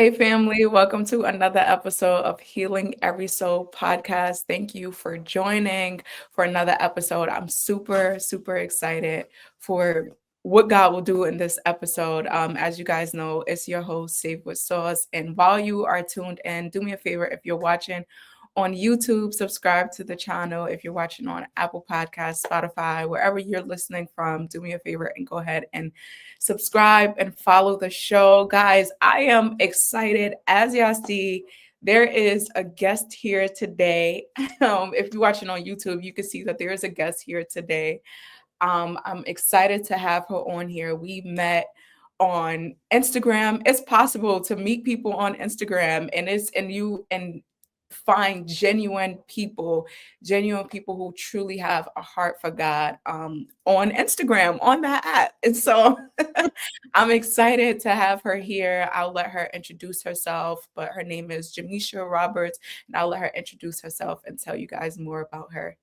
Hey, family, welcome to another episode of Healing Every S.O.U.L Podcast. Thank you for joining for another episode. I'm super, super excited for what God will do in this episode. As you guys know, it's your host, Savedwitsauce. And while you are tuned in, do me a favor if you're watching on YouTube, subscribe to the channel. If you're watching on Apple Podcasts, Spotify, wherever you're listening from, do me a favor and go ahead and subscribe and follow the show. Guys, I am excited. As y'all see, there is a guest here today. If you're watching on YouTube, you can see that there is a guest here today. I'm excited to have her on here. We met on Instagram. It's possible to meet people on Instagram and find genuine people who truly have a heart for God on Instagram, on that app. And so I'm excited to have her here. I'll let her introduce herself, but her name is Jamesha Roberts, and I'll let her introduce herself and tell you guys more about her.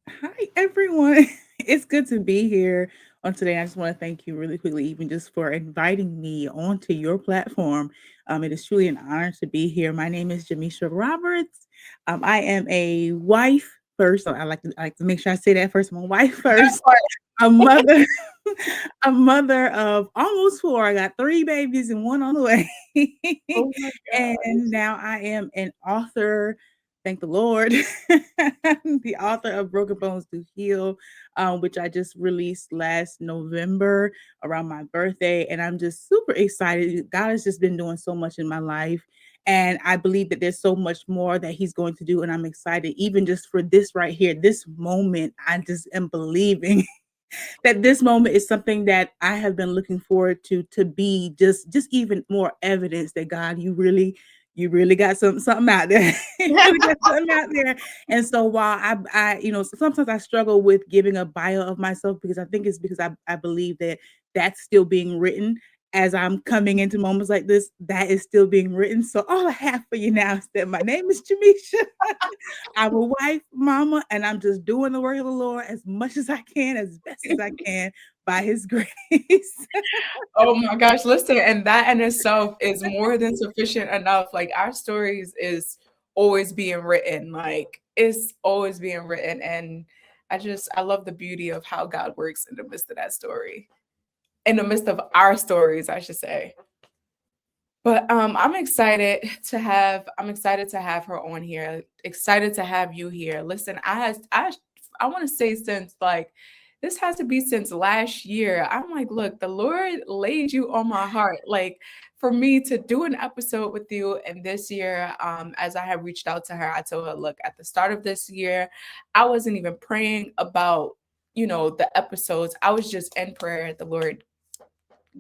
Hi, everyone. It's good to be here on today. I just want to thank you really quickly, even just for inviting me onto your platform. It is truly an honor to be here. My name is Jamesha Roberts. I am a wife first. So I like to make sure I say that first. I'm a wife That first, part. a mother, a mother of almost four. I got three babies and one on the way. Oh my And gosh. now I am an author. Thank the Lord. The author of Broken Bones to Heal, which I just released last November around my birthday. And I'm just super excited. God has just been doing so much in my life. And I believe that there's so much more that He's going to do. And I'm excited, even just for this right here, this moment. I just am believing that this moment is something that I have been looking forward to be just even more evidence that God, you really got something out there. You really got something out there. And so while sometimes I struggle with giving a bio of myself because I think it's because I believe that that's still being written as I'm coming into moments like this, that is still being written. So all I have for you now is that my name is Jamisha. I'm a wife, mama, and I'm just doing the work of the Lord as much as I can, as best as I can by His grace. Oh my gosh, listen, and that in itself is more than sufficient enough. Like our stories is always being written. Like it's always being written. And I love the beauty of how God works in the midst of that story. In the midst of our stories, I should say. But I'm excited to have her on here. Excited to have you here. Listen, I want to say since like this has to be since last year. I'm like, look, the Lord laid you on my heart like for me to do an episode with you. And this year, as I have reached out to her, I told her, look, at the start of this year, I wasn't even praying about, the episodes. I was just in prayer. The Lord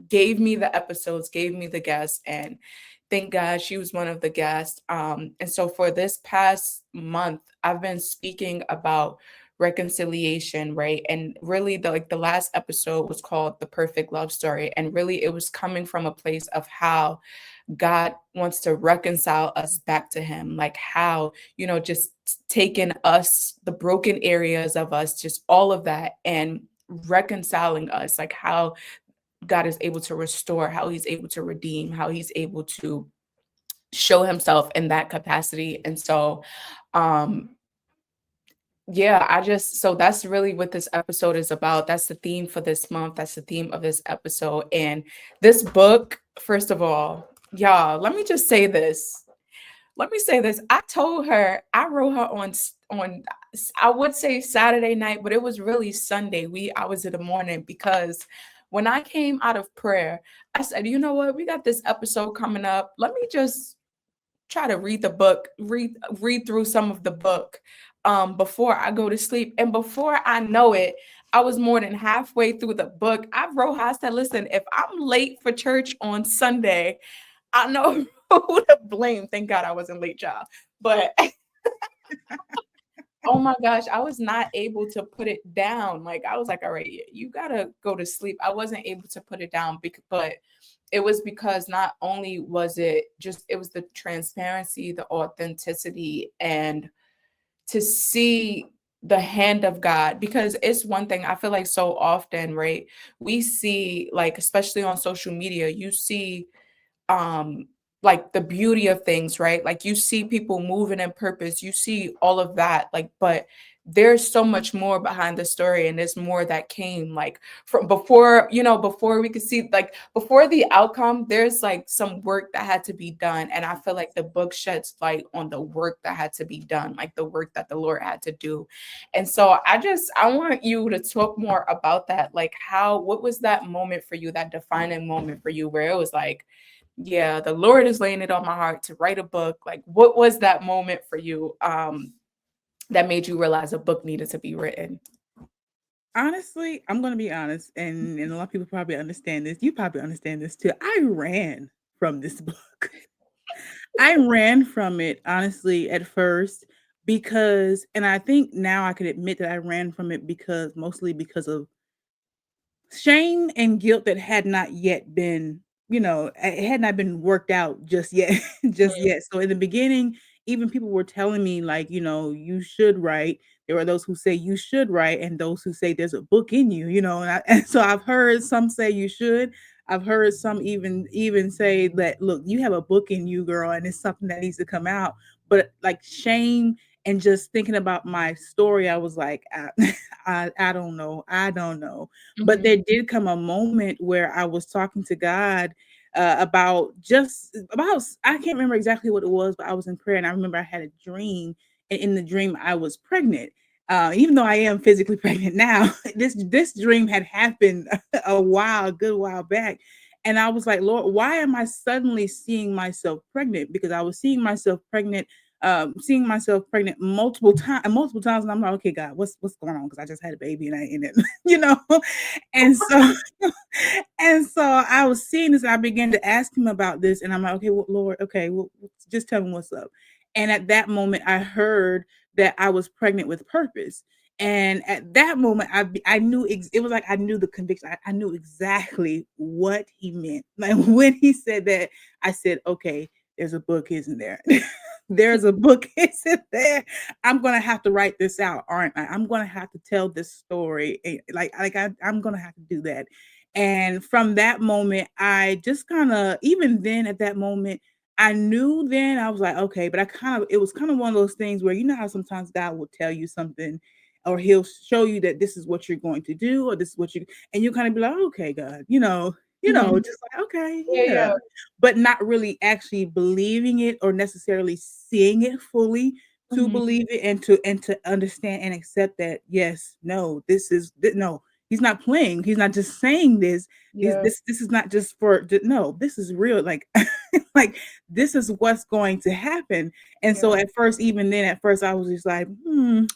gave me the episodes, gave me the guests, and thank God she was one of the guests. And so for this past month, I've been speaking about reconciliation, right? And really the last episode was called The Perfect Love Story. And really it was coming from a place of how God wants to reconcile us back to him, like how, just taking us, the broken areas of us, just all of that and reconciling us, like how God is able to restore, how he's able to redeem, how he's able to show himself in that capacity. And so, um, yeah, so that's really what this episode is about. That's the theme for this month. That's the theme of this episode. And this book, first of all, y'all, let me just say this. Let me say this. I told her, I wrote her I would say Saturday night, but it was really Sunday, wee hours of the morning, because when I came out of prayer, I said, you know what? We got this episode coming up. Let me just try to read the book, read through some of the book before I go to sleep. And before I know it, I was more than halfway through the book. I wrote her, I said, listen, if I'm late for church on Sunday, I know who to blame. Thank God I wasn't late, y'all. But oh my gosh, I was not able to put it down. Like I was like, all right, you gotta go to sleep. I wasn't able to put it down, but it was because not only was it was the transparency, the authenticity, and to see the hand of God. Because it's one thing I feel like so often, right? We see, like, especially on social media, you see um like the beauty of things, right? Like you see people moving in purpose, you see all of that, like, but there's so much more behind the story, and there's more that came like from before, before we could see, like before the outcome, there's like some work that had to be done. And I feel like the book sheds light on the work that had to be done, like the work that the Lord had to do. And so I want you to talk more about that. Like what was that moment for you, that defining moment for you where it was like, yeah, the Lord is laying it on my heart to write a book. Like what was that moment for you that made you realize a book needed to be written? Honestly, I'm gonna be honest, and a lot of people probably understand this. You probably understand this too. I ran from this book. I ran from it honestly at first because, and I think now I could admit that I ran from it because mostly because of shame and guilt that had not yet been, it had not been worked out just yet, just yet. So in the beginning, even people were telling me like, you should write. There are those who say you should write, and those who say there's a book in you, and so I've heard some say you should. I've heard some even say that, look, you have a book in you, girl, and it's something that needs to come out. But like shame and just thinking about my story, I was like, I don't know, I don't know. But Mhm. there did come a moment where I was talking to God about I can't remember exactly what it was, but I was in prayer and I remember I had a dream, and in the dream I was pregnant. Even though I am physically pregnant now, this dream had happened a good while back, and I was like, Lord, why am I suddenly seeing myself pregnant? Because I was seeing myself pregnant multiple times, and I'm like, okay, God, what's going on? Because I just had a baby and I in it, you know, and so and so I was seeing this, and I began to ask him about this, and I'm like, okay, well, Lord, okay, well, just tell me what's up. And at that moment, I heard that I was pregnant with purpose. And at that moment, I knew it was like I knew the conviction. I knew exactly what he meant. Like when he said that, I said, okay, there's a book, isn't there? There's a book, isn't there? I'm gonna have to write this out, aren't I? I'm gonna have to tell this story. I'm gonna have to do that. And from that moment, I just kind of, even then at that moment, I knew then I was like, okay, but it was kind of one of those things where, you know how sometimes God will tell you something, or he'll show you that this is what you're going to do, or this is what you, and you kind of be like, okay, God, Mhm. just like, okay, Yeah, yeah, yeah. but not really actually believing it or necessarily seeing it fully to Mhm. believe it, and to understand and accept that, yes, no, no, he's not playing. He's not just saying this. Yeah. This is not just no, this is real. Like, like this is what's going to happen. And so Yeah. at first, even then, at first, I was just like,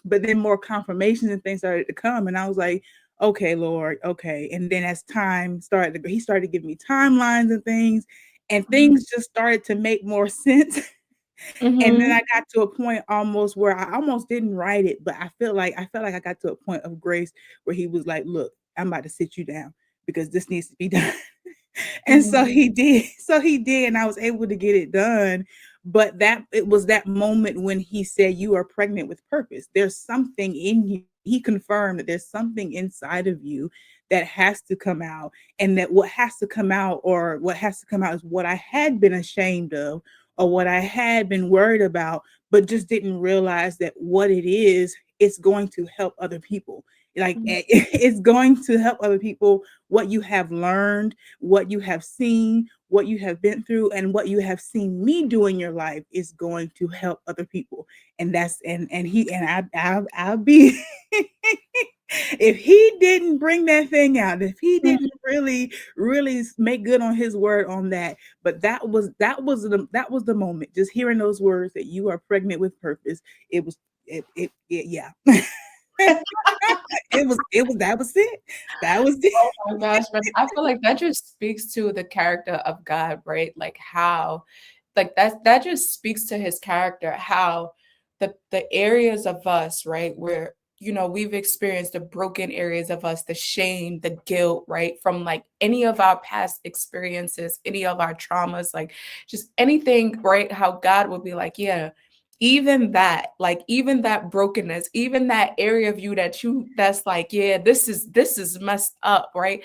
but then more confirmations and things started to come, and I was like, okay, Lord, okay. And then as time started to go, he started to give me timelines and things, and Mhm. things just started to make more sense. And then Mhm. I got to a point almost where I almost didn't write it, but I felt like I got to a point of grace where he was like, "Look, I'm about to sit you down because this needs to be done." And so Mhm. he did. So he did, and I was able to get it done. But that it was that moment when he said, "You are pregnant with purpose. There's something in you." He confirmed that there's something inside of you that has to come out, and that what has to come out is what I had been ashamed of, or what I had been worried about, but just didn't realize that what it is, it's going to help other people. Like Mhm. it's going to help other people. What you have learned, what you have seen, what you have been through, and what you have seen me do in your life is going to help other people. And that's and he and I'll be if he didn't bring that thing out, if he didn't really make good on his word on that, but that was the moment. Just hearing those words that you are pregnant with purpose, it was it yeah. It was that was it. That was it. Oh my gosh, but I feel like that just speaks to the character of God, right? Like how, like that just speaks to his character, how the areas of us, right, where we've experienced the broken areas of us, the shame, the guilt, right, from like any of our past experiences, any of our traumas, like just anything, right? How God will be like, yeah, even that, like, even that brokenness, even that area of you that's like, yeah, this is messed up, right?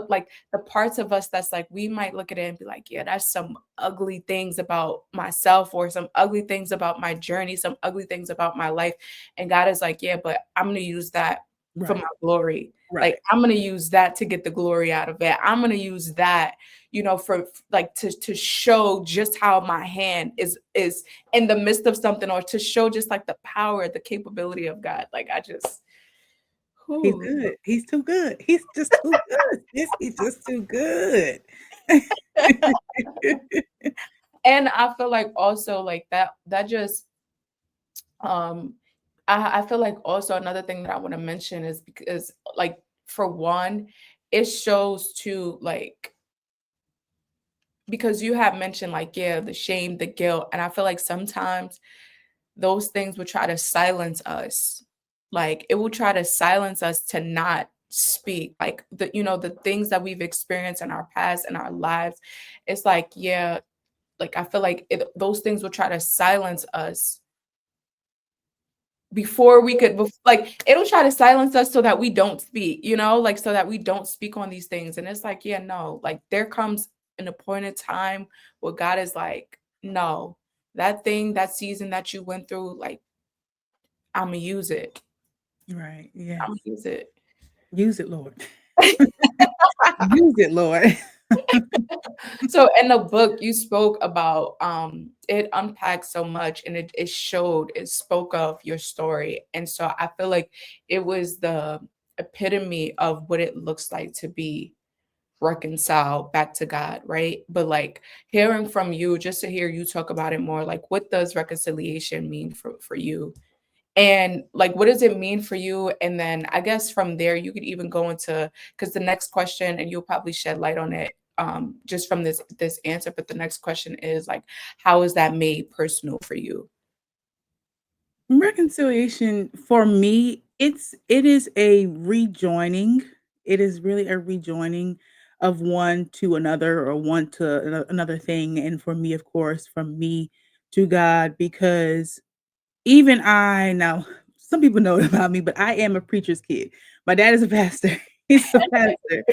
Like the parts of us that's like, we might look at it and be like, yeah, that's some ugly things about myself, or some ugly things about my journey, some ugly things about my life. And God is like, yeah, but I'm gonna use that for my Right. glory. Like, Right. I'm gonna use that to get the glory out of it. I'm gonna use that, for like to show just how my hand is in the midst of something, or to show just like the power, the capability of God. Like, I just, He's whew. good. He's too good. He's just too good. He's just too good. And I feel like also like that just um I feel like also another thing that I want to mention is because, like, for one, it shows to like, because you have mentioned like, yeah, the shame, the guilt, and I feel like sometimes those things will try to silence us. Like, it will try to silence us to not speak. Like, the things that we've experienced in our past, in our lives. It's like, yeah, like, I feel like those things will try to silence us before we could, like, it'll try to silence us so that we don't speak, like, so that we don't speak on these things. And it's like, yeah, no, like, there comes an appointed time where God is like, no, that thing, that season that you went through, like, I'm gonna use it. Right. I'm Yes. gonna use it. Use it, Lord. Use it, Lord. So in the book you spoke about, it unpacked so much, and it spoke of your story. And so I feel like it was the epitome of what it looks like to be reconciled back to God, right? But like, hearing from you, just to hear you talk about it more, like, what does reconciliation mean for you? And like, what does it mean for you? And then I guess from there you could even go into, because the next question, and you'll probably shed light on it, just from this answer, but the next question is like, how is that made personal for you? Reconciliation for me, it is a rejoining. It is really a rejoining of one to another, or one to another thing. And for me, of course, from me to God, because even I now, some people know about me, but I am a preacher's kid. My dad is a pastor. He's a pastor.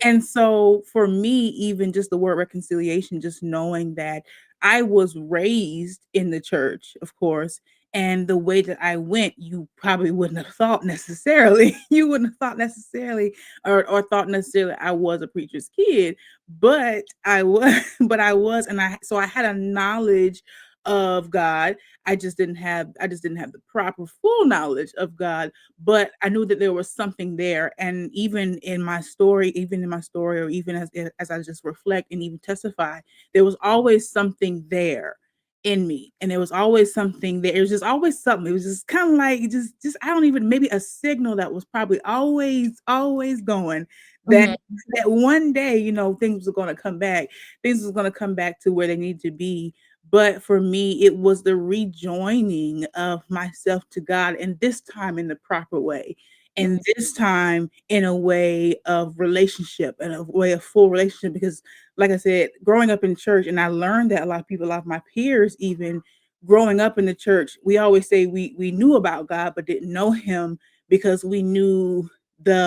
And so for me, even just the word reconciliation, just knowing that I was raised in the church, of course, and the way that I went, you probably wouldn't have thought necessarily. You wouldn't have thought necessarily, or thought necessarily I was a preacher's kid, but I was, but I was, and I had a knowledge of God. I just didn't have the proper full knowledge of God, but I knew that there was something there. And even in my story, or even as I just reflect and even testify, there was always something there in me. And there was always something there. It was just always something. It was just kind of like, just I don't even, maybe a signal that was probably always going, that Mhm. that one day, things were going to come back. Things was going to come back to where they need to be. But for me, it was the rejoining of myself to God, and this time in the proper way. And Mm. this time in a way of relationship, and a way of full relationship. Because, like I said, growing up in church, and I learned that a lot of my peers, even growing up in the church, we always say we knew about God, but didn't know Him, because the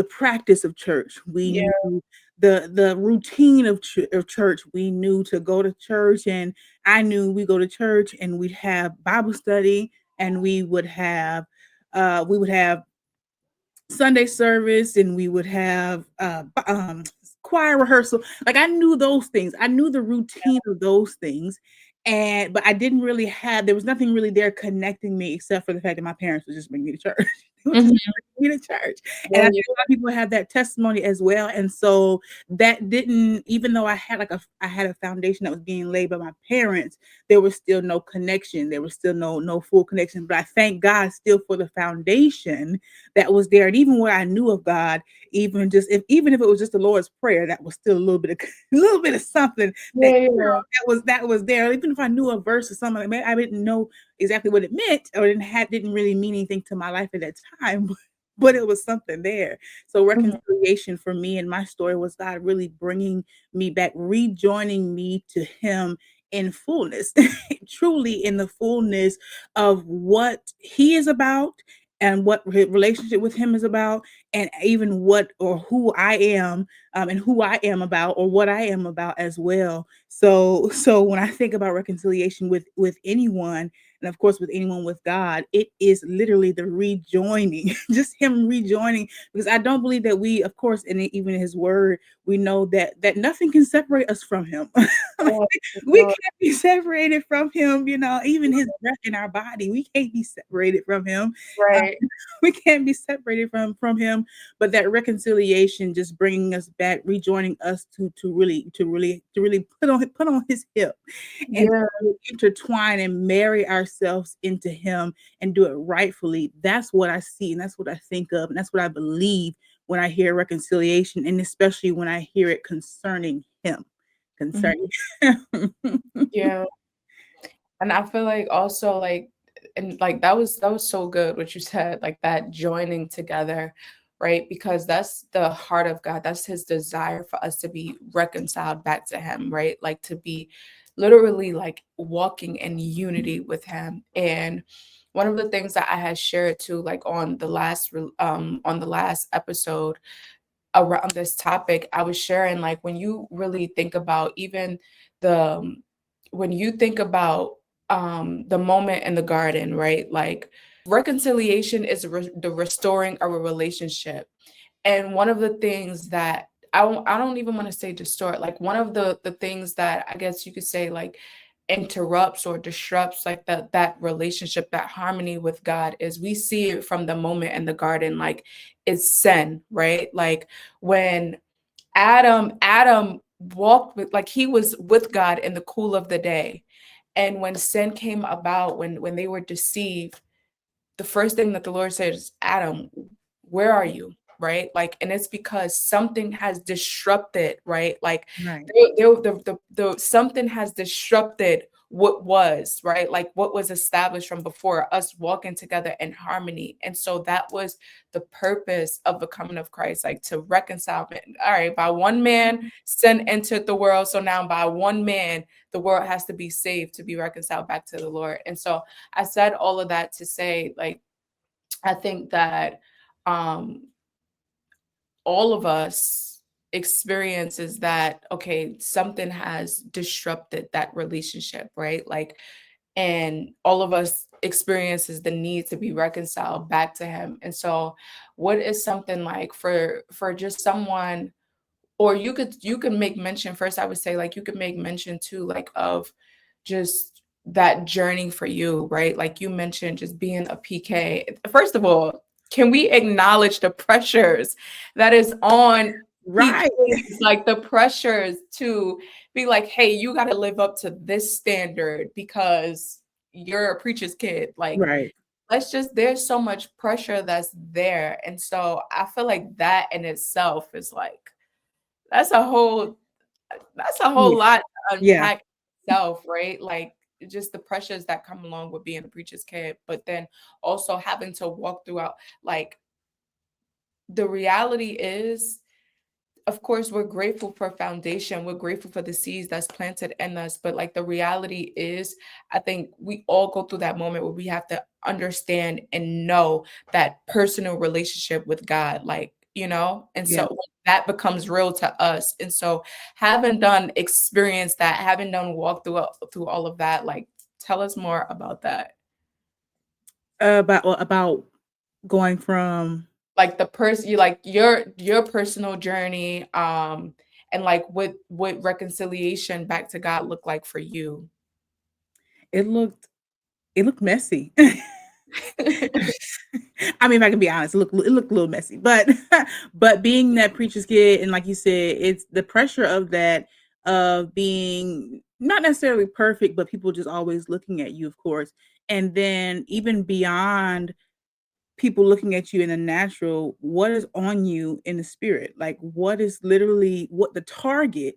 practice of church. We Yeah. knew the routine of church. We knew to go to church, and I knew we go to church and we'd have Bible study, and we would have Sunday service, and we would have choir rehearsal. Like, I knew those things. I knew the routine of those things. And but I didn't really have there was nothing really there connecting me, except for the fact that my parents would just bring me to church. They would just Mhm. bring me to church. And I Yeah, think a lot of people have that testimony as well. And so that didn't, even though I had a foundation that was being laid by my parents, there was still no connection. There was still no full connection. But I thank God still for the foundation that was there. And even what I knew of God, even if it was just the Lord's Prayer, that was still a little bit of a little bit of something that yeah, yeah. that was there. Even if I knew a verse or something, like, maybe I didn't know exactly what it meant, or didn't really mean anything to my life at that time, but it was something there. So Mhm. reconciliation for me and my story was God really bringing me back, rejoining me to Him in fullness, truly in the fullness of what he is about and what relationship with him is about, and even what or who I am, and who I am about, or what I am about as well. So when I think about reconciliation with anyone, and of course with anyone with God, it is literally the rejoining, just him rejoining, because I don't believe that we, of course, and even in his word, we know that nothing can separate us from him. Like, Oh, we can't be separated from him, even his breath in our body, we can't be separated from him. Um, right. we can't be separated from him. But that reconciliation, just bringing us back, rejoining us to really put on his hip, and Yeah. to intertwine and marry ourselves into him and do it rightfully. That's what I see, and that's what I think of, and that's what I believe when I hear reconciliation, and especially when I hear it concerning him. Mhm. Concerning him. Yeah. And I feel like also like and like that was so good what you said, like that joining together, right? Because that's the heart of God. That's his desire for us to be reconciled back to him, right? Like to be literally like walking in unity with him. And one of the things that I had shared too, like on the last episode around this topic, I was sharing like when you really think about even the when you think about the moment in the garden, right? Like reconciliation is the restoring of a relationship. And one of the things that I don't even want to say distort, like one of the things that I guess you could say like interrupts or disrupts like that relationship, that harmony with God, is we see it from the moment in the garden, like it's sin, right? Like when Adam walked with, like he was with God in the cool of the day. And when sin came about, when they were deceived, the first thing that the Lord said is, Adam, where are you? Right? Like, and it's because something has disrupted, right? Like Right. something has disrupted what was, right? Like what was established from before, us walking together in harmony. And so that was the purpose of the coming of Christ, like to reconcile men. All right, by one man, sin entered the world. So now by one man, the world has to be saved to be reconciled back to the Lord. And so I said all of that to say, like, I think that um, all of us experiences that, okay, something has disrupted that relationship, right? Like, and all of us experiences the need to be reconciled back to him. And so what is something like for just someone, or you could make mention first, I would say like you could make mention too like of just that journey for you, right? Like you mentioned just being a PK. First of all, can we acknowledge the pressures that is on Right. PKs, like the pressures to be like, hey, you got to live up to this standard because you're a preacher's kid. Like, Right. let's just, there's so much pressure that's there. And so I feel like that in itself is like, that's a whole that's a whole Yeah. lot to Yeah. unpack itself, right? Like just the pressures that come along with being a preacher's kid, but then also having to walk throughout like the reality is, of course, we're grateful for foundation. We're grateful for the seeds that's planted in us. But like the reality is, I think we all go through that moment where we have to understand and know that personal relationship with God, like, and so Yeah. when that becomes real to us. And so having done experience that, having done walk through all of that, like tell us more about that. About going from Like the person you like your personal journey, and like what reconciliation back to God looked like for you. it looked messy. I mean, if I can be honest, it looked a little messy, but but being that preacher's kid, and like you said, it's the pressure of that, of being not necessarily perfect, but people just always looking at you, of course, and then even beyond people looking at you in the natural, what is on you in the spirit? Like what is literally what the target,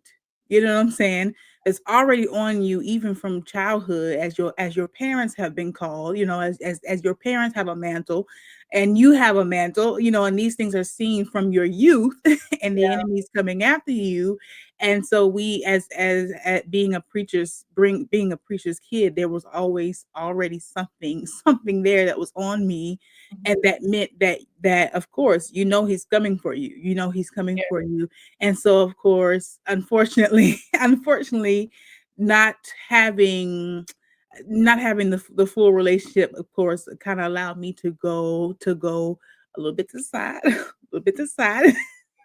you know what I'm saying? It's already on you even from childhood, as your parents have been called, as your parents have a mantle and you have a mantle, and these things are seen from your youth and the enemy's coming after you. And so we, as at being a being a preacher's kid, there was always already something there that was on me, and Mhm. that meant that of course, he's coming for you. He's coming Yeah, for you. And so of course, unfortunately, unfortunately, not having the full relationship, of course, kind of allowed me to go a little bit to the side, a little bit to the side,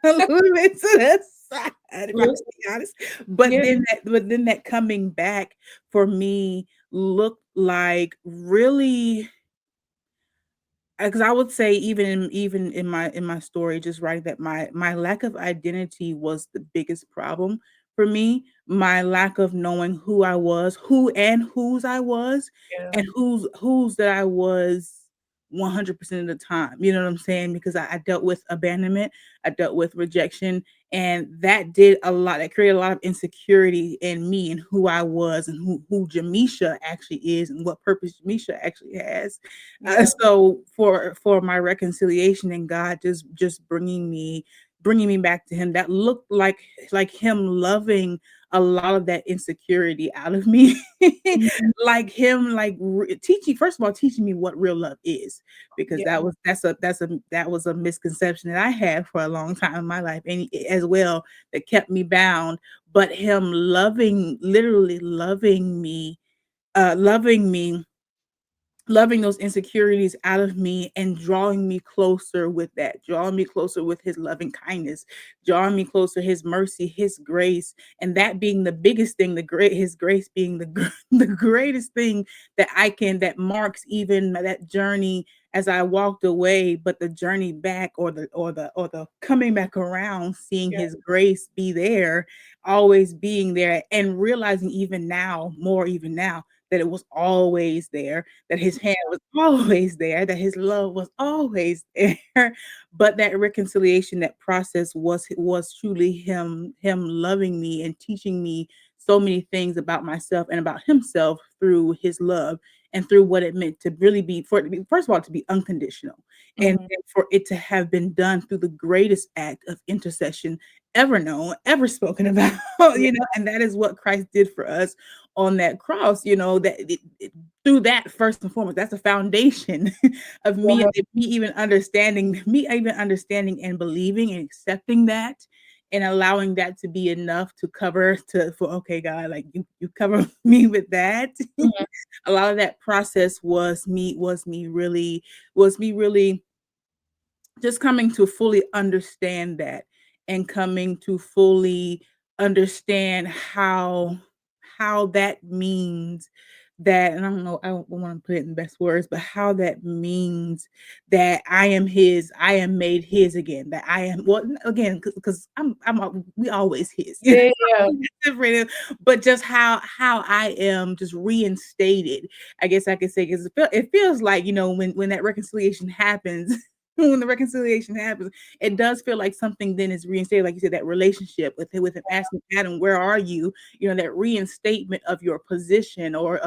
a little bit to the side, if I have really? to be honest. Yeah, But then that coming back for me looked like really, because I would say even in my story, just writing that my lack of identity was the biggest problem for me. My lack of knowing who I was, who and whose I was, yeah, and whose that I was 100% of the time. You know what I'm saying? Because I dealt with abandonment, I dealt with rejection, and that did a lot. That created a lot of insecurity in me and who I was and who Jamesha actually is and what purpose Jamesha actually has. yeah, So for my reconciliation and God just bringing me back to him, that looked like him loving a lot of that insecurity out of me. mhm, Like him, like teaching, first of all, teaching me what real love is, because yeah, that was a misconception that I had for a long time in my life, and as well, that kept me bound. But him literally loving me, loving those insecurities out of me, and drawing me closer with his loving kindness, drawing me closer, his mercy, his grace, and that being the biggest thing, his grace being the greatest thing that marks even that journey as I walked away, but the journey back, or the coming back around, seeing yeah, his grace be there, always being there, and realizing even now, that it was always there, that his hand was always there, that his love was always there. But that reconciliation, that process was truly him loving me and teaching me so many things about myself and about himself through his love, and through what it meant to really be, for it to be, first of all, to be unconditional, and mhm, then for it to have been done through the greatest act of intercession ever known, ever spoken about. yeah, And that is what Christ did for us on that cross. That through that, first and foremost, that's a foundation of yeah, me even understanding and believing and accepting that, and allowing that to be enough to cover to for okay, God, like you cover me with that. mhm, A lot of that process was me really just coming to fully understand that, and coming to fully understand how that means that, and I don't know, I don't want to put it in the best words, but how that means that I am made his again, that I am, well, again, because we always his. yeah, yeah, Different, but just how I am just reinstated, I guess I could say, because it feels like, when that reconciliation happens, when the reconciliation happens, it does feel like something then is reinstated. Like you said, that relationship with him, asking Adam, where are you? That reinstatement of your position, or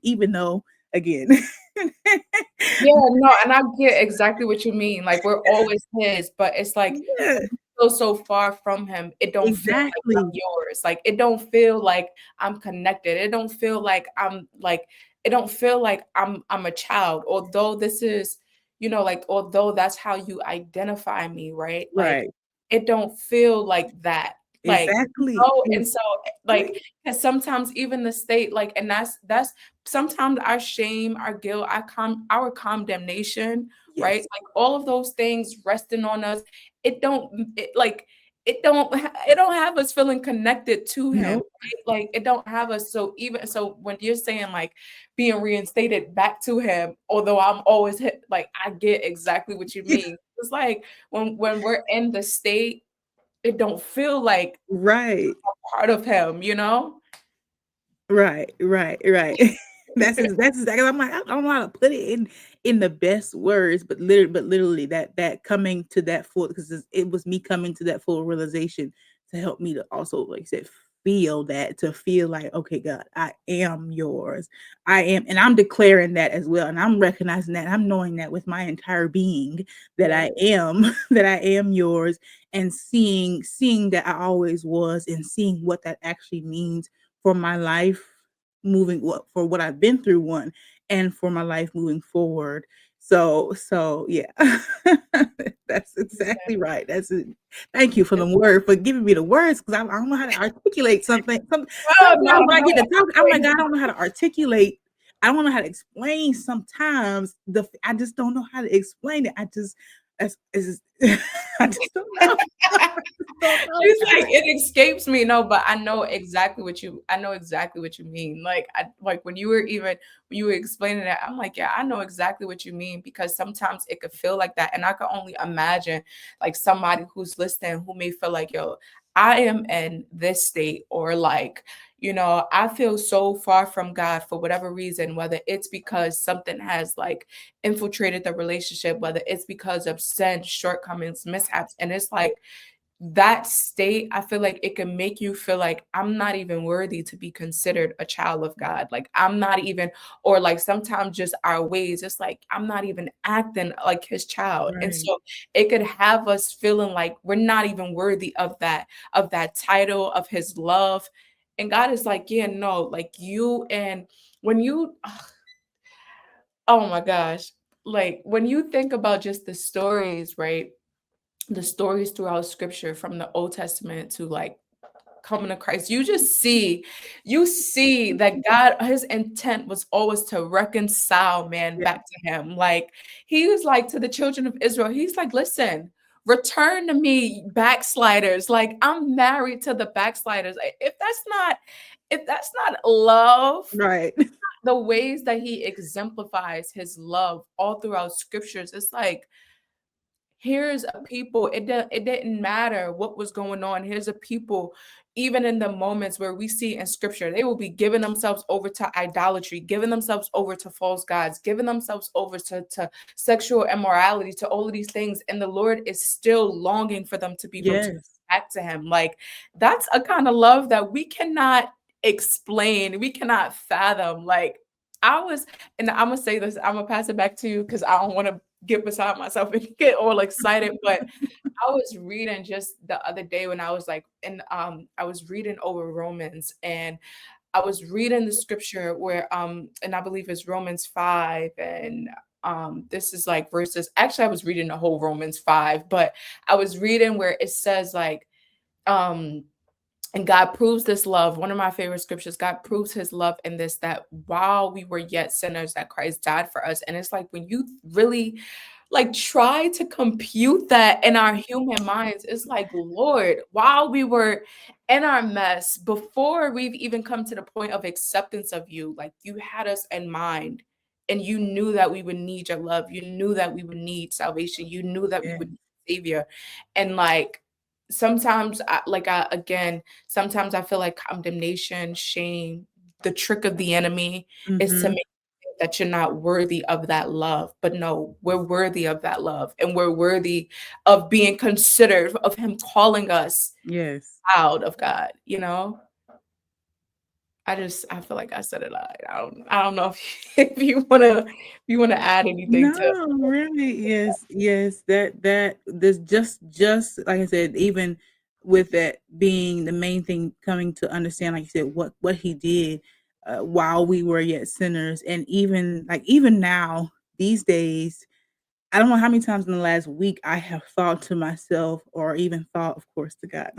even though, again. yeah. No, and I get exactly what you mean. Like we're always his, but it's like Yeah, when you feel so far from him, it don't feel like I'm exactly. yours. Like it don't feel like I'm connected. It don't feel like it don't feel like I'm a child. Although this is, like although that's how you identify me, right? Like Right. it don't feel like that. Like, Exactly. and so like, and sometimes even the state, like, and that's sometimes our shame, our guilt, our condemnation, right? Yes. Like all of those things resting on us, it don't it, like it don't have us feeling connected to him, No. right? Like it don't have us. So even so when you're saying like being reinstated back to him, although I'm always like I get exactly what you Yeah. mean. It's like when we're in the state, it don't feel like Right. part of him, you know? Right, right, right. That's exactly, I'm like, I don't know how to put it in the best words, but literally that coming to that full, because it was me coming to that full realization to help me to also, like I said, feel that, to feel like, okay, God, I am yours. I am, and I'm declaring that as well. And I'm recognizing that. I'm knowing that with my entire being that Yeah. I am, that I am yours, and seeing that I always was, and seeing what that actually means for my life moving, what for what I've been through, one, and for my life moving forward. So yeah. That's exactly right. That's it. Thank you for the word, for giving me the words, because I don't know how to articulate something. Oh, no, Sometimes when I no, get to talk, I'm like, wait. God, I don't know how to articulate. I don't know how to explain. Sometimes I just don't know how to explain it. I just it's just, I just don't know. I just don't know. She's like, it escapes me. No, but I know exactly what you mean. Like when you were explaining that, I'm like, yeah, I know exactly what you mean, because sometimes it could feel like that. And I could only imagine like somebody who's listening who may feel like, yo, I am in this state, or like, I feel so far from God for whatever reason, whether it's because something has like infiltrated the relationship, whether it's because of sin, shortcomings, mishaps. And it's like, that state, I feel like it can make you feel like I'm not even worthy to be considered a child of God. Like I'm not even, or like sometimes just our ways, it's like I'm not even acting like his child. And Right. so it could have us feeling like we're not even worthy of that title, of his love. And God is like, yeah, no, like you, and when you, oh my gosh, like when you think about just the stories, right? The stories throughout scripture from the Old Testament to like coming to Christ, you see that God, his intent was always to reconcile man Yeah. back to him. Like he was like to the children of Israel, he's like, listen, return to me, backsliders. Like I'm married to the backsliders. If that's not love, Right. the ways that he exemplifies his love all throughout scriptures, it's like, here's a people, it didn't matter what was going on. Here's a people, even in the moments where we see in scripture, they will be giving themselves over to idolatry, giving themselves over to false gods, giving themselves over to sexual immorality, to all of these things. And the Lord is still longing for them to be returned Yes. back to him. Like that's a kind of love that we cannot explain, we cannot fathom. Like I was, and I'm gonna say this, I'm gonna pass it back to you because I don't want to get beside myself and get all excited. But I was reading just the other day when I was like, and I was reading over Romans, and I was reading the scripture where and I believe it's Romans 5, and this is like verses, actually I was reading the whole Romans 5, but I was reading where it says like um and God proves this love. One of my favorite scriptures, God proves his love in this, that while we were yet sinners, that Christ died for us. And it's like when you really like try to compute that in our human minds, it's like, Lord, while we were in our mess, before we've even come to the point of acceptance of you, like you had us in mind, and you knew that we would need your love. You knew that we would need salvation. You knew that we Yeah. would need a savior. And like sometimes again, sometimes I feel like condemnation, shame, the trick of the enemy is to Mhm. make you think that you're not worthy of that love. But no, we're worthy of that love, and we're worthy of being considered, of him calling us Yes. out of God, I feel like I said it all. I don't know if if you wanna add anything to. No, really, yes, yes. That this just like I said, even with that being the main thing, coming to understand, like you said, what he did while we were yet sinners, and even now these days, I don't know how many times in the last week I have thought to myself, or even thought, of course, to God,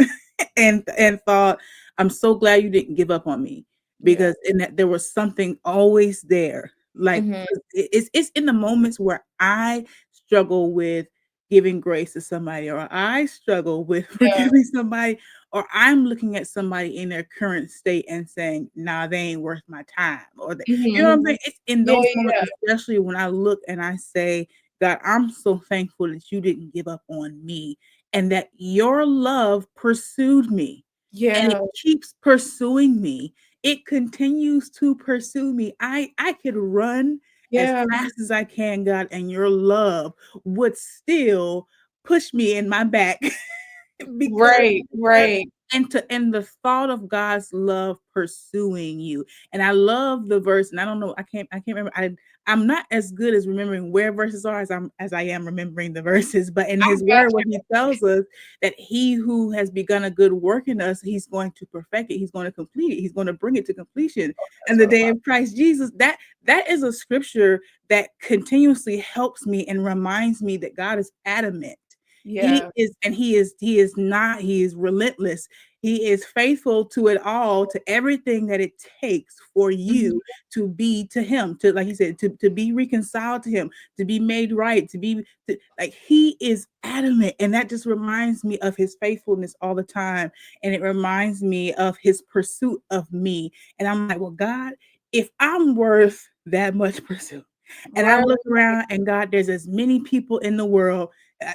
and thought, I'm so glad you didn't give up on me, Yeah. because in that there was something always there. Like Mhm. it's in the moments where I struggle with giving grace to somebody, or I struggle with Yeah. forgiving somebody, or I'm looking at somebody in their current state and saying, nah, they ain't worth my time, or you know what I'm Mhm. saying? It's in Yeah, those moments, yeah. especially when I look and I say, God, I'm so thankful that you didn't give up on me, and that your love pursued me, and it Yeah. keeps pursuing me. It continues to pursue me. I could run as Yeah. fast as I can, God, and your love would still push me in my back because Right, that's right. and the thought of God's love pursuing you. And I love the verse, and I don't know, I can't remember. I'm not as good as remembering where verses are as I am remembering the verses, but in I his got word, what you. he tells us that he who has begun a good work in us, he's going to perfect it, he's going to complete it, he's going to bring it to completion. And That's the what I'm day about. of Christ Jesus, that is a scripture that continuously helps me and reminds me that God is adamant. He Yeah. is, and he is relentless. He is faithful to it all, to everything that it takes for Mhm. you to be to him, to, like he said, to be reconciled to him, to be made right, like he is adamant. And that just reminds me of his faithfulness all the time. And it reminds me of his pursuit of me. And I'm like, well, God, if I'm worth that much pursuit, and I Right. look around and God, there's as many people in the world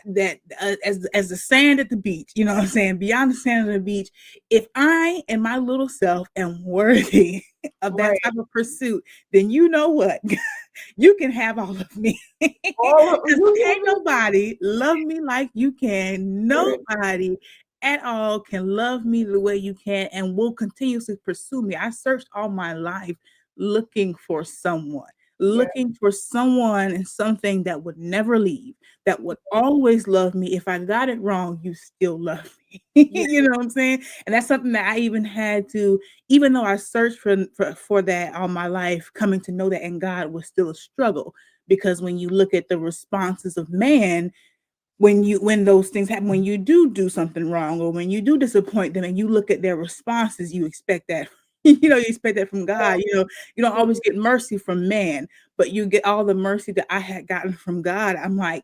that as the sand at the beach, you know what I'm saying? Beyond the sand of the beach, if I and my little self am worthy of that Right. type of pursuit, then you know what? You can have all of me. All of Because can't nobody love me like you can. you. Nobody at all can love me the way you can and will continuously pursue me. I searched all my life looking for someone, Yeah. looking for someone and something that would never leave, that would always love me. If I got it wrong, you still love me. Yeah. You know what I'm saying? And that's something that I even had to, even though I searched for that all my life, coming to know that in God was still a struggle. Because when you look at the responses of man, when those things happen, when you do something wrong, or when you do disappoint them and you look at their responses, you expect that you expect that from God. You don't always get mercy from man, but you get all the mercy that I had gotten from God. I'm like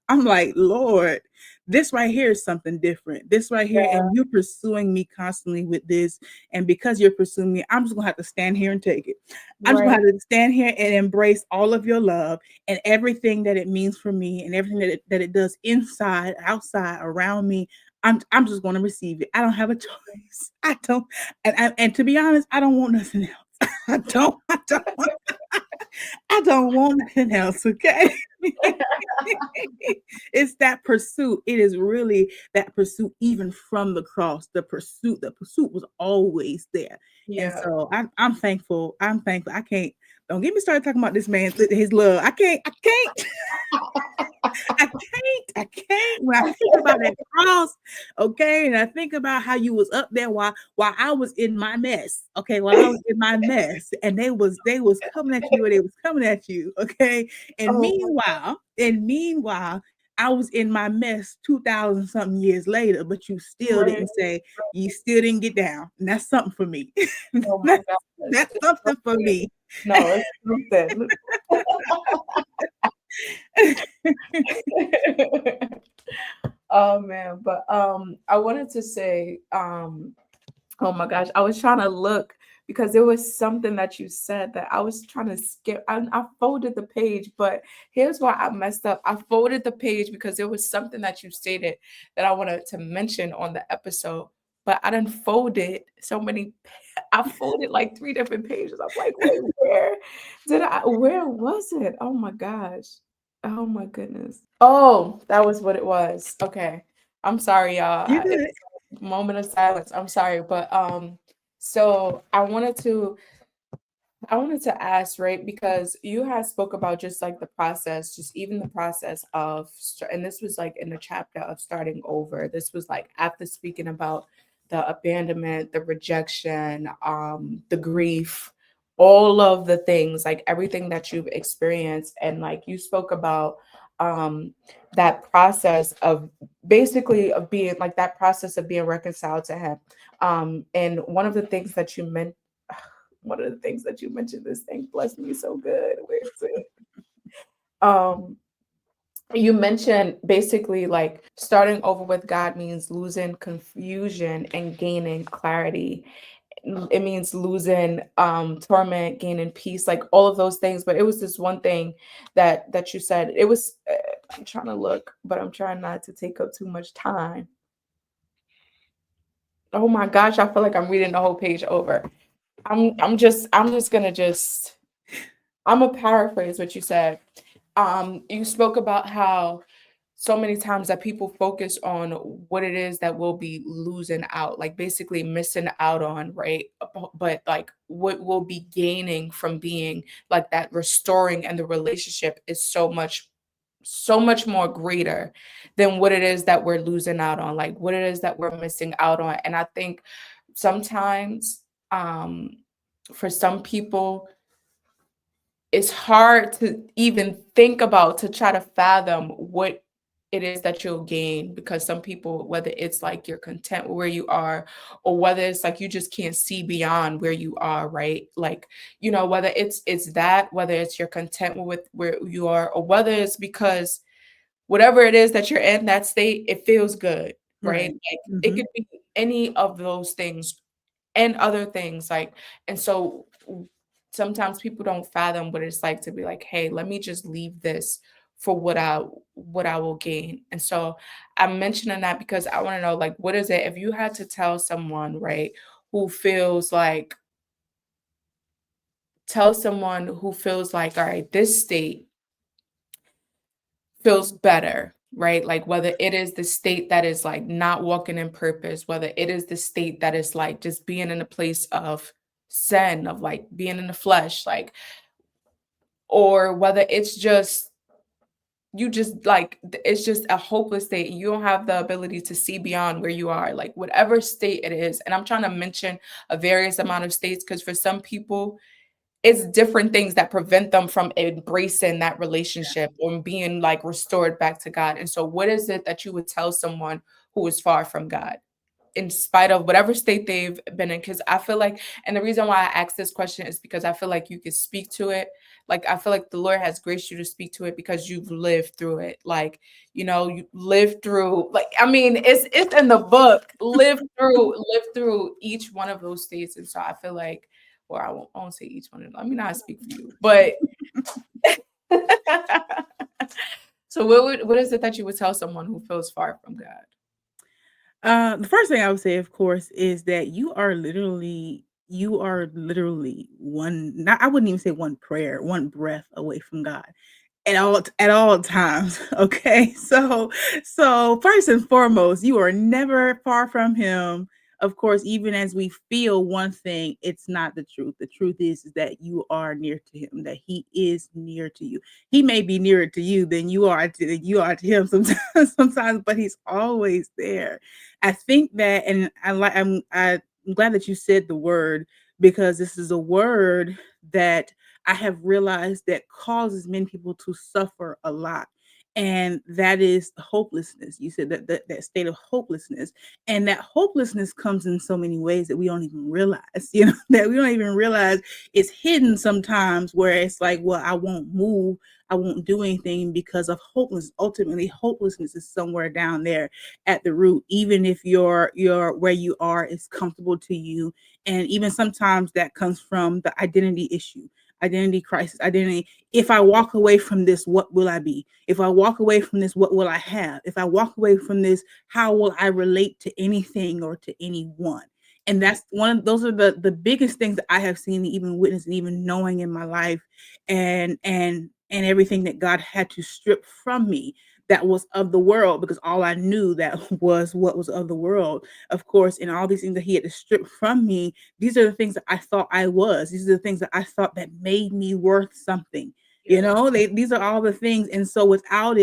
I'm like, Lord, this right here is something different, this right here, Yeah. and you're pursuing me constantly with this. And because you're pursuing me, I'm just gonna have to stand here and take it. I'm just gonna Right. have to stand here and embrace all of your love and everything that it means for me, and everything that it does inside, outside, around me. I'm just going to receive it. I don't have a choice. I don't, and to be honest, I don't want nothing else. I don't want nothing else. Okay. It's that pursuit. It is really that pursuit, even from the cross. The pursuit was always there. And Yeah. so I'm thankful. I'm thankful. I can't, don't get me started talking about this man, his love. I can't. I can't. When I think about that cross, okay, and I think about how you was up there while I was in my mess, okay, while I was in my mess, and they was coming at you, and they was coming at you, okay, and Oh, meanwhile, I was in my mess 2,000 something years later, but right. you still didn't get down, and that's something for me. Oh my that's gosh. that's It's something for something. me. No, it's something. Oh man, but I wanted to say oh my gosh, I was trying to look because there was something that you said that I was trying to skip. I folded the page, but here's why I messed up. I folded the page because there was something that you stated that I wanted to mention on the episode, but I didn't fold it so many. I folded like three different pages. I'm like, wait, where was it? Oh my gosh. Oh my goodness. Oh, that was what it was. Okay. I'm sorry, y'all. You good? Moment of silence. I'm sorry, but so I wanted to ask, right, because you had spoke about just like the process, just even the process of, and this was like in the chapter of starting over. This was like after speaking about the abandonment, the rejection, the grief, all of the things, like everything that you've experienced, and like you spoke about um that process of basically of being like that process of being reconciled to him. And one of the things that you meant one of the things that you mentioned, this thing blessed me so good. Where is it? Um, you mentioned basically like starting over with God means losing confusion and gaining clarity. It means losing torment, gaining peace, like all of those things. But it was this one thing that you said. It was I'm trying to look, but I'm trying not to take up too much time. Oh my gosh, I feel like I'm reading the whole page over. I'm just gonna just I'm gonna paraphrase what you said. You spoke about how so many times that people focus on what it is that we'll be losing out, like basically missing out on, right? But like what we'll be gaining from being like that restoring and the relationship is so much more greater than what it is that we're losing out on, like what it is that we're missing out on. And I think sometimes um for some people it's hard to even think about, to try to fathom what it is that you'll gain, because some people, whether it's like you're content with where you are, or whether it's like you just can't see beyond where you are, right? Like, whether it's that, whether it's you're content with where you are, or whether it's because whatever it is that you're in that state, it feels good, right? Right. Like it Mm-hmm. could be any of those things and other things, like, and so sometimes people don't fathom what it's like to be like, hey, let me just leave this for what I will gain. And so I'm mentioning that because I want to know, like, what is it if you had to tell someone, right, who feels like all right, this state feels better, right? Like whether it is the state that is like not walking in purpose, whether it is the state that is like just being in a place of sin, of like being in the flesh, like, or whether it's just you just like it's just a hopeless state and you don't have the ability to see beyond where you are, like whatever state it is. And I'm trying to mention a various amount of states because for some people it's different things that prevent them from embracing that relationship or being like restored back to God. And so what is it that you would tell someone who is far from God in spite of whatever state they've been in? Because I feel like, and the reason why I asked this question is because I feel like you could speak to it. Like I feel like the Lord has graced you to speak to it because you've lived through it. Like, you lived through, like, I mean, it's in the book. Live through each one of those states. And so I feel like, or I won't say each one of them. Let me not speak for you. But so what is it that you would tell someone who feels far from God? The first thing I would say, of course, is that you are literally one. Not, I wouldn't even say one prayer, one breath away from God at all times. Okay, so first and foremost, you are never far from Him. Of course, even as we feel one thing, it's not the truth. The truth is that you are near to Him. That He is near to you. He may be nearer to you than you are to Him sometimes. Sometimes, but He's always there. I think that, and I'm glad that you said the word, because this is a word that I have realized that causes many people to suffer a lot. And that is hopelessness. You said that state of hopelessness. And that hopelessness comes in so many ways that we don't even realize, that we don't even realize it's hidden sometimes, where it's like, well, I won't move, I won't do anything because of hopelessness. Ultimately, hopelessness is somewhere down there at the root, even if your where you are is comfortable to you. And even sometimes that comes from the identity issue, identity crisis, identity. If I walk away from this, what will I be? If I walk away from this, what will I have? If I walk away from this, how will I relate to anything or to anyone? And that's one of those are the biggest things that I have seen, even witnessed, and even knowing in my life, and everything that God had to strip from me that was of the world, because all I knew that was what was of the world, of course, and all these things that He had to strip from me. These are the things that I thought I was. These are the things that I thought that made me worth something. Yeah. These are all the things. And so without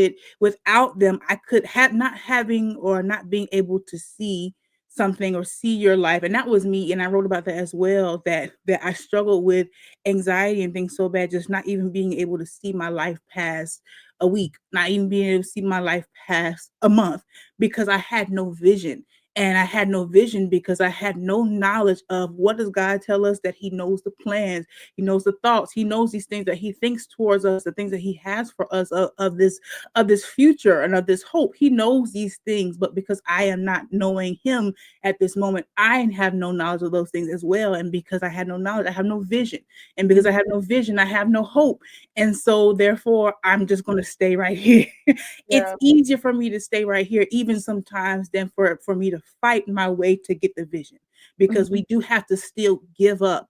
them, I could have not having or not being able to see something or see your life. And that was me. And I wrote about that as well, that I struggled with anxiety and things so bad, just not even being able to see my life past a week, not even being able to see my life past a month, because I had no vision. And I had no vision because I had no knowledge of, what does God tell us, that He knows the plans, He knows the thoughts, He knows these things that He thinks towards us, the things that He has for us, of this future and of this hope. He knows these things, but because I am not knowing Him at this moment, I have no knowledge of those things as well. And because I had no knowledge, I have no vision. And because I have no vision, I have no hope. And so therefore, I'm just going to stay right here. It's Yeah. easier for me to stay right here, even sometimes, than for me to fight my way to get the vision. because Mhm. we do have to still give up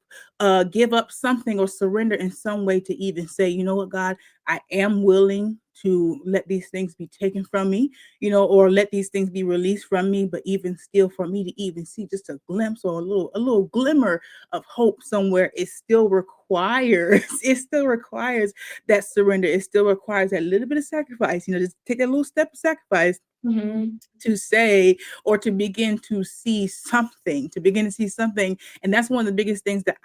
something or surrender in some way to even say, you know what, God, I am willing to let these things be taken from me, or let these things be released from me, but even still for me to even see just a glimpse or a little glimmer of hope somewhere, it still requires it still requires that surrender. It still requires that little bit of sacrifice, just take that little step of sacrifice Mhm. to say, or to begin to see something, and that's one of the biggest things that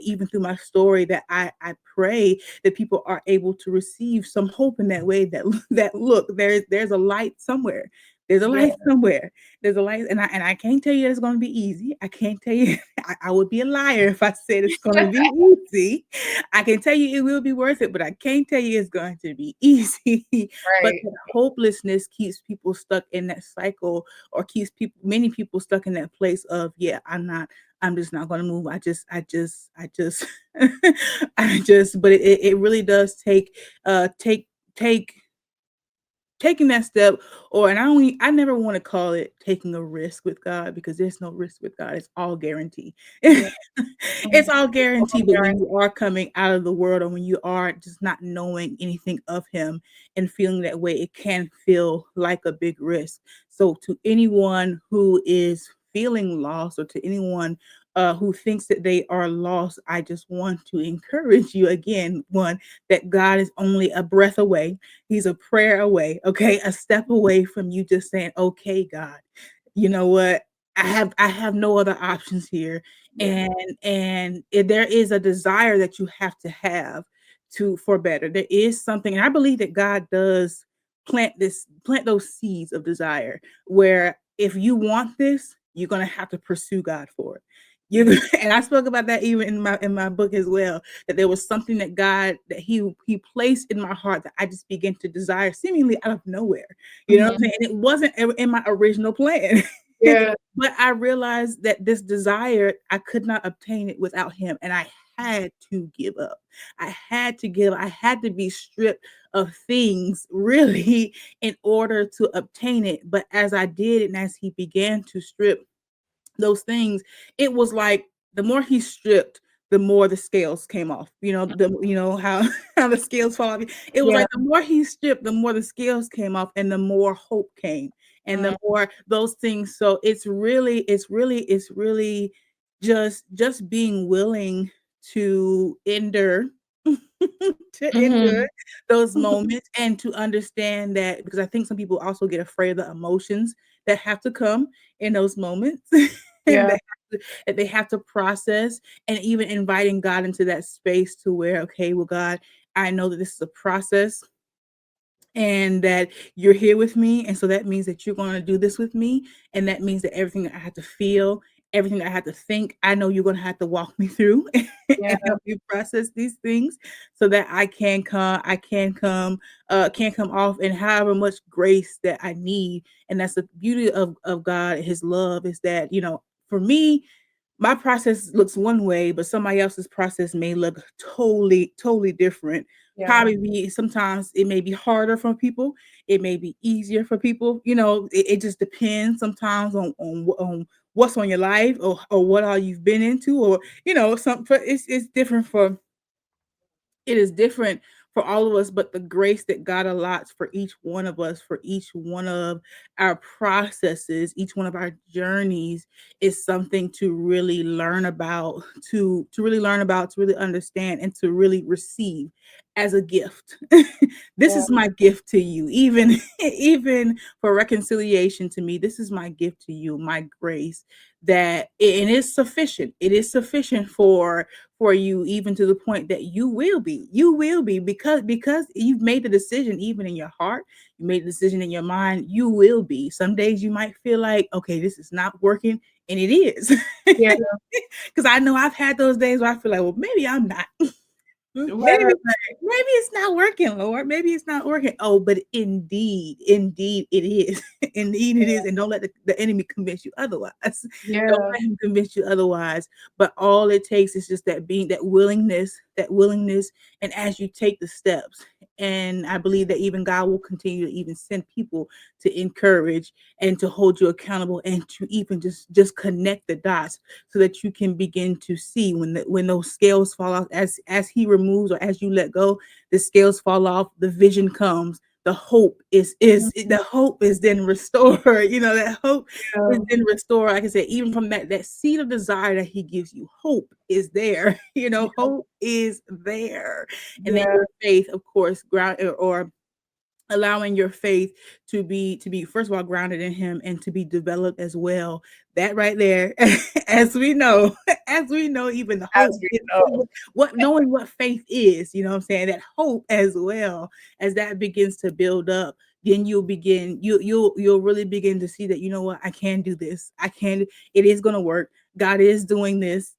even through my story, that I pray that people are able to receive some hope in that way, that that look, there's a light somewhere. There's a Yeah. light somewhere. There's a light, and I can't tell you it's going to be easy. I can't tell you. I would be a liar if I said it's going to be easy. I can tell you it will be worth it, but I can't tell you it's going to be easy. But Right. that hopelessness keeps people stuck in that cycle, or keeps many people stuck in that place of, yeah, I'm just not going to move. I just, but it really does take taking that step, or, and I never want to call it taking a risk with God, because there's no risk with God. It's all guaranteed. Yeah. It's Mhm. all All guaranteed. But when right. you are coming out of the world, or when you are just not knowing anything of him and feeling that way, it can feel like a big risk. So to anyone who is feeling lost, or to anyone who thinks that they are lost, I just want to encourage you again, one, that God is only a breath away. He's a prayer away, okay? A step away from you just saying, "Okay, God, you know what? I have no other options here." Yeah. And there is a desire that you have to have to for better. There is something, and I believe that God does plant those seeds of desire, where if you want this, you're gonna have to pursue God for it. Yeah. You and I spoke about that even in my book as well, that there was something that God that he placed in my heart that I just began to desire seemingly out of nowhere. You know what I'm Mhm. saying? And it wasn't in my original plan. Yeah. But I realized that this desire, I could not obtain it without him, and I had to give up. I had to be stripped of things really in order to obtain it. But as I did, and as he began to strip those things, it was like the more he stripped, the more the scales came off. How how the scales fall off. It was Yeah. like the more he stripped, the more the scales came off, and the more hope came, and the Mm. more those things. So it's really just being willing to endure to endure Mhm. those moments, and to understand that, because I think some people also get afraid of the emotions that have to come in those moments. And Yeah. they have to process, and even inviting God into that space to where, okay, well, God, I know that this is a process, and that you're here with me. And so that means that you're going to do this with me. And that means that everything that I have to feel, everything that I have to think, I know you're going to have to walk me through Yeah. and help me process these things, so that I can come off in however much grace that I need. And that's the beauty of God, his love, is that, for me, my process looks one way, but somebody else's process may look totally, totally different. Yeah. Probably sometimes it may be harder for people. It may be easier for people. It just depends sometimes on what's on your life, or what all you've been into, or it's different for it is different for all of us. But the grace that God allots for each one of us, for each one of our processes, each one of our journeys, is something to really learn about, to really understand, and to really receive as a gift. This Yeah. is my gift to you, even even for reconciliation. To me, this is my gift to you, my grace, that and it's sufficient. It is sufficient for you, even to the point that you will be, because you've made the decision, even in your heart, you made the decision in your mind, you will be. Some days you might feel like, okay, this is not working, and it is. Yeah. Because I know I've had those days where I feel like, well, maybe I'm not. Maybe Right. maybe it's not working, Lord. Maybe it's not working. Oh, but indeed it is. Indeed it is. And don't let the enemy convince you otherwise. Don't Yeah. let him convince you otherwise. But all it takes is just that willingness, and as you take the steps, And I believe that even God will continue to even send people to encourage and to hold you accountable, and to even just connect the dots, so that you can begin to see when when those scales fall off, as he removes, or as you let go, the scales fall off, the vision comes, the hope the hope is then restored. That hope is Yeah. then restored. Like I said, even from that seed of desire that he gives you, hope is there. Yeah. Hope is there. And then Yeah. your faith, of course, ground, or allowing your faith to be first of all grounded in him, and to be developed as well. That right there, as we know, as we know, even the hope As we is know. what knowing what faith is, what I'm saying, that hope as well, as that begins to build up, then you'll really begin to see that, what, I can do this. It is going to work. God is doing this.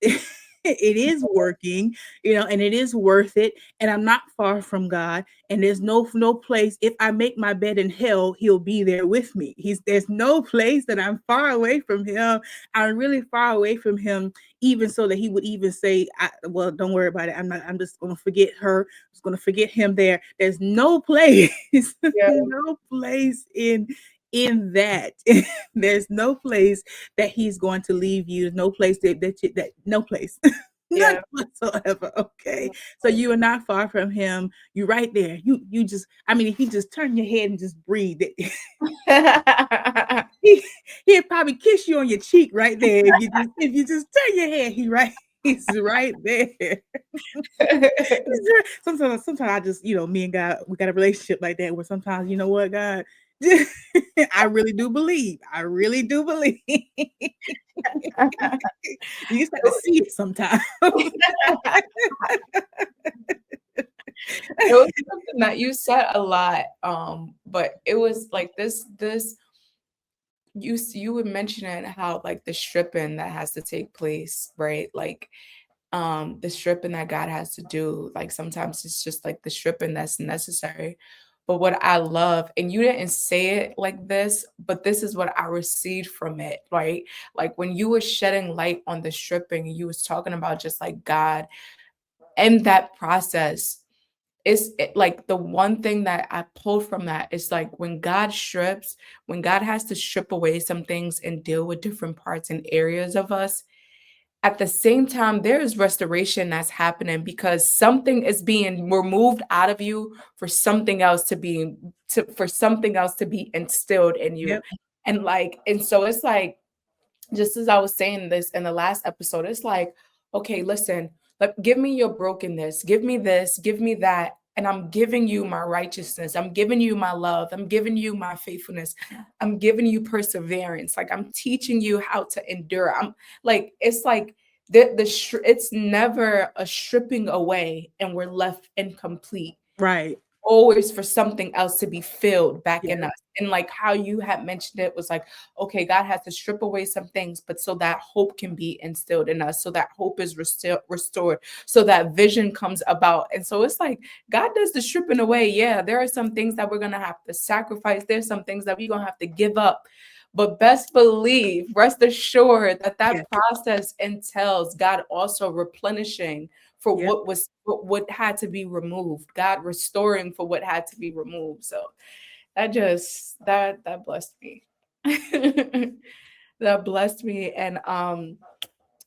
It is working, and it is worth it, and I'm not far from God, and there's no place. If I make my bed in hell, he'll be there with me. There's no place that I'm far away from him. I'm really far away from him, even so that he would even say, well, don't worry about it. I'm just gonna forget her. I'm just gonna forget him there. There's no place, Yeah. no place in that. There's no place that he's going to leave you. No place that no place. None Yeah. whatsoever. Okay. So you are not far from him. You're right there. You just, I mean, if you just turn your head and just breathe, he he'd probably kiss you on your cheek right there. If you just turn your head, he's right there. Sometimes I just, me and God, we got a relationship like that, where sometimes, you know what, God, I really do believe. I really do believe. You just have to see it sometimes. It was something that you said a lot, but it was like this you were mentioning how like the stripping that has to take place, right? Like the stripping that God has to do. Like sometimes it's just like the stripping that's necessary. But what I love, and you didn't say it like this, but this is what I received from it, right? Like when you were shedding light on the stripping, you was talking about just like God and that process. Like the one thing that I pulled from that is like when God strips, when God has to strip away some things and deal with different parts and areas of us, at the same time, there is restoration that's happening because something is being removed out of you for something else for something else to be instilled in you. Yep. And so it's like just as I was saying this in the last episode, it's like, okay, listen, give me your brokenness, give me this, give me that. And I'm giving you my righteousness. I'm giving you my love. I'm giving you my faithfulness. I'm giving you perseverance. Like I'm teaching you how to endure. I'm it's like it's never a stripping away and we're left incomplete, Right. always for something else to be filled back in Yeah. us. And like how you had mentioned it was like, okay, God has to strip away some things, but so that hope can be instilled in us, so that hope is restored, so that vision comes about. And so it's like God does the stripping away. Yeah, there are some things that we're gonna have to sacrifice. There's some things that we're gonna have to give up. But best believe, rest assured that Yeah. that process entails God also replenishing for Yep. what had to be removed, God restoring for what had to be removed. So that blessed me. That blessed me. And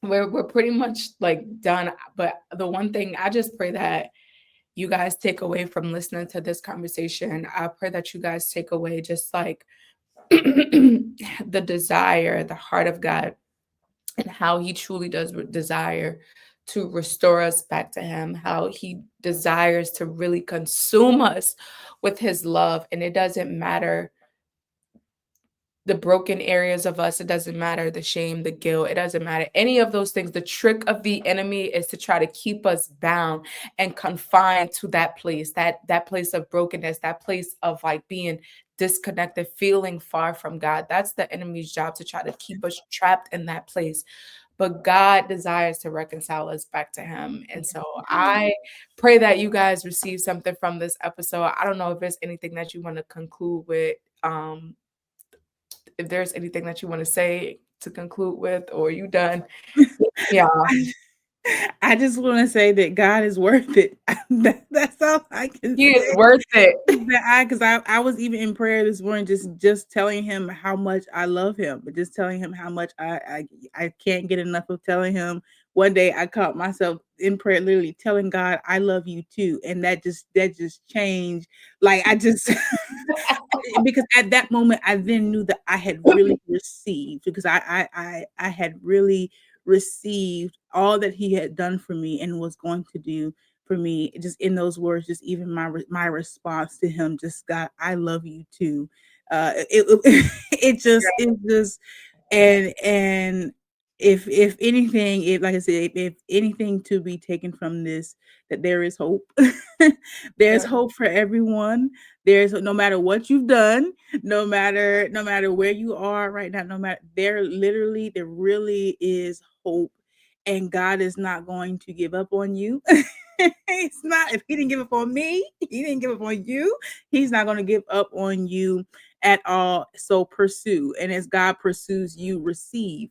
we're pretty much like done. But the one thing I just pray that you guys take away from listening to this conversation, I pray that you guys take away just like the desire, the heart of God, and how he truly does desire to restore us back to him, how he desires to really consume us with his love. And it doesn't matter the broken areas of us, it doesn't matter the shame, the guilt, it doesn't matter any of those things. The trick of the enemy is to try to keep us bound and confined to that place of brokenness, that place of like being disconnected, feeling far from God. That's the enemy's job, to try to keep us trapped in that place. But God desires to reconcile us back to him. And so I pray that you guys receive something from this episode. I don't know if there's anything that you want to conclude with. If there's anything that you want to say to conclude with, or you done? Yeah. I just want to say that God is worth it. That's all I can He is say. worth it. That because I was even in prayer this morning, just telling him how much I love him, but just telling him how much I can't get enough of telling him. One day I caught myself in prayer, literally telling God, "I love you too," and that just changed. Like I just because at that moment I then knew that I had really received because I had really received all that he had done for me and was going to do for me just in those words, just even my response to him, just God, I love you too. It just and if anything, if like I said, if anything to be taken from this, that there is hope. There's Yeah. hope for everyone. There's no matter what you've done, no matter where you are right now, no matter there really is hope, and God is not going to give up on you. It's not, if he didn't give up on me, he didn't give up on you. He's not going to give up on you at all. So pursue. And as God pursues you, receive,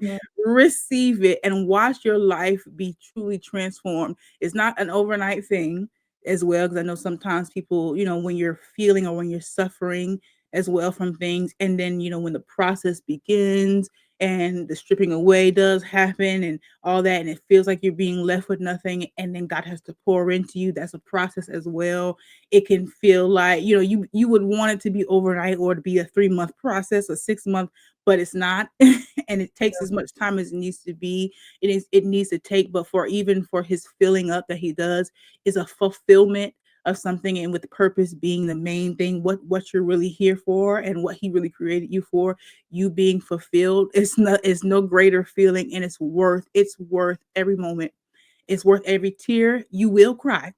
Yeah. receive it, and watch your life be truly transformed. It's not an overnight thing as well. Because I know sometimes people, when you're feeling or when you're suffering as well from things, and then, when the process begins and the stripping away does happen and all that, and it feels like you're being left with nothing, and then God has to pour into you. That's a process as well. It can feel like, you would want it to be overnight or to be a 3-month process, a 6-month, but it's not. And it takes as much time as it needs to be. It needs to take, but for even for his filling up that he does is a fulfillment of something, and with purpose being the main thing, what you're really here for and what he really created you for, you being fulfilled. It's no greater feeling, and it's worth every moment. It's worth every tear. You will cry.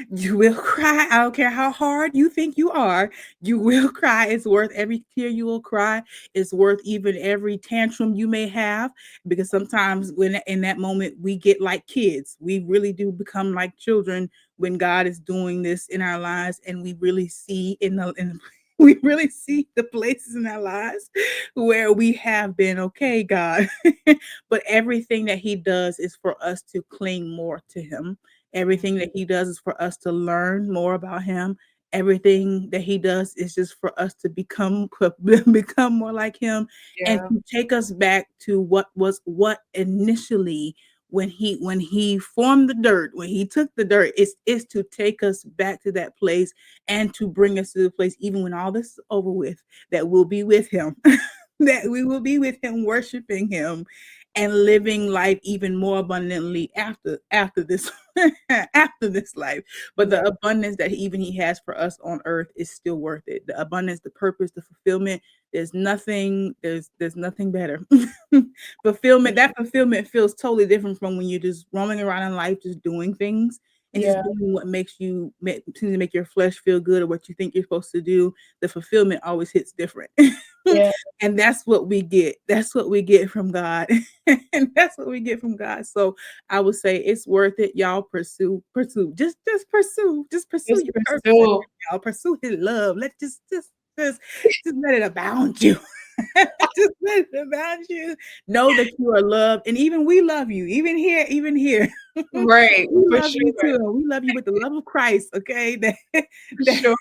You will cry. I don't care how hard you think you are. You will cry. It's worth every tear you will cry. It's worth even every tantrum you may have. Because sometimes when in that moment we get like kids, we really do become like children when God is doing this in our lives, and we really see we really see the places in our lives where we have been okay, God. But everything that he does is for us to cling more to him. Everything that he does is for us to learn more about him. Everything that he does is just for us to become become more like him, and Yeah. to take us back to what initially, when he formed the dirt, when he took the dirt, is to take us back to that place, and to bring us to the place, even when all this is over with, that we'll be with him. That we will be with him, worshiping him and living life even more abundantly after this after this life. But Yeah. the abundance that even he has for us on earth is still worth it. The abundance, the purpose, the fulfillment, there's nothing better. For That sure. fulfillment feels totally different from when you're just roaming around in life, just doing things and just Yeah. doing what seems to make your flesh feel good, or what you think you're supposed to do. The fulfillment always hits different. Yeah. And that's what we get. That's what we get from God. And that's what we get from God. So I would say it's worth it. Y'all pursue. Just pursue Just your purpose. pursue. Y'all pursue his love. Let's just let it abound you. Just let it abound you. Know that you are loved. And even we love you. Even here. Right. We For love you sure. too. We love you with the love of Christ. Okay. For That sure.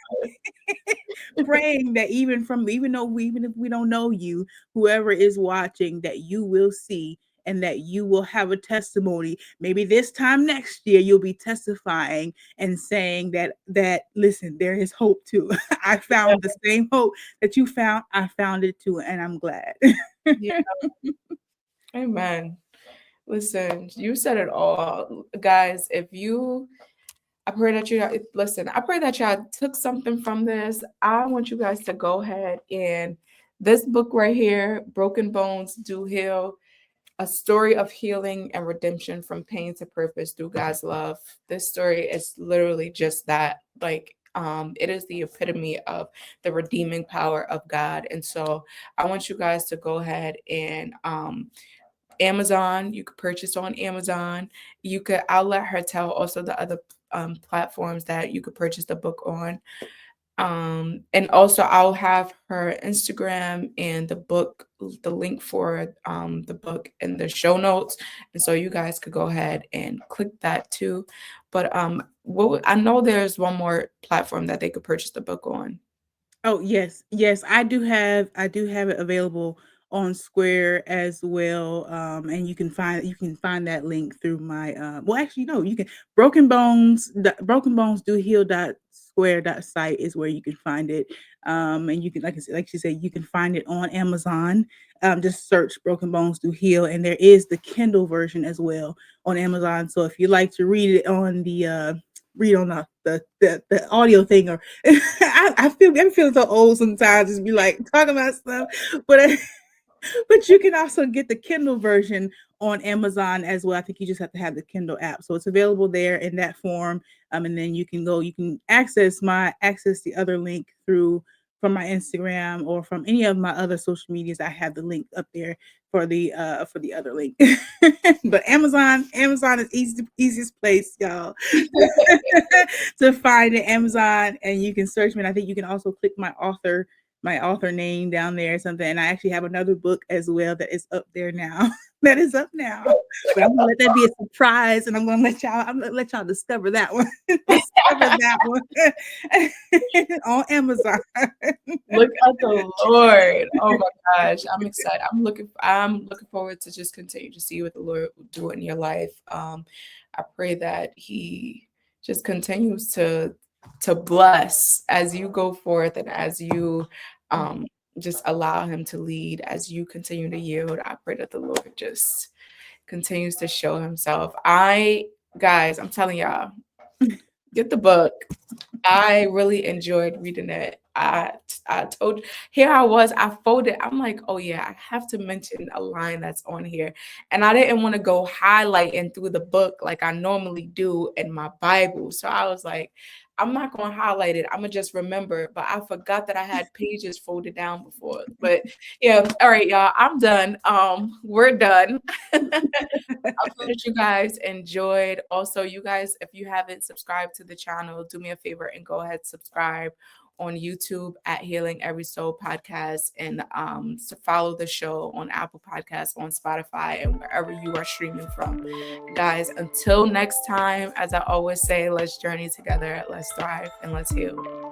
praying that even if we don't know you, whoever is watching, that you will see, and that you will have a testimony. Maybe this time next year you'll be testifying and saying that listen, there is hope too. I found the same hope that you found. I found it too, and I'm glad. Yeah. Amen. Listen, you said it all. Guys, I pray that you listen. I pray that y'all took something from this. I want you guys to go ahead and this book right here, Broken Bones Do Heal, a story of healing and redemption from pain to purpose through God's love. This story is literally just that. It is the epitome of the redeeming power of God. And so I want you guys to go ahead and Amazon. You could purchase on Amazon. I'll let her tell also the other platforms that you could purchase the book on. And also I'll have her Instagram and the link for the book in the show notes, and so you guys could go ahead and click that too. But I know there's one more platform that they could purchase the book on. Oh, yes. Yes, I do have it available on Square as well. And you can find that link through my well, actually no, you can Broken Bones Do Heal dot square dot site is where you can find it. And you can, like I said, like she said, you can find it on Amazon. Just search Broken Bones Do Heal, and there is the Kindle version as well on Amazon. So if you like to read on the audio thing, or I'm feeling so old sometimes, just be like talking about stuff, but but you can also get the Kindle version on Amazon as well. I think you just have to have the Kindle app, so it's available there in that form. And then you can access the other link through from my Instagram or from any of my other social medias. I have the link up there for the other link. But Amazon is easiest place, y'all, to find it. Amazon, and you can search me. And I think you can also click my author name down there or something. And I actually have another book as well that is up there now. That is up now. But I'm gonna let that be a surprise, and I'm gonna let y'all discover that one. Discover that one on Amazon. Look at the Lord. Oh my gosh. I'm excited. I'm looking forward to just continue to see what the Lord will do in your life. I pray that he just continues to bless as you go forth, and as you um just allow him to lead, as you continue to yield. I pray that the Lord just continues to show himself. Guys, I'm telling y'all, get the book. I really enjoyed reading it. I told here I was, I folded. I'm like, oh yeah, I have to mention a line that's on here. And I didn't want to go highlighting through the book like I normally do in my Bible. So I was like, I'm not gonna highlight it. I'm gonna just remember. But I forgot that I had pages folded down before. But yeah, all right, y'all. I'm done. We're done. I pray that you guys enjoyed. Also, you guys, if you haven't subscribed to the channel, do me a favor and go ahead subscribe on YouTube at Healing Every S.O.U.L Podcast, and to follow the show on Apple Podcasts, on Spotify, and wherever you are streaming from. Guys, until next time, as I always say, let's journey together, let's thrive, and let's heal.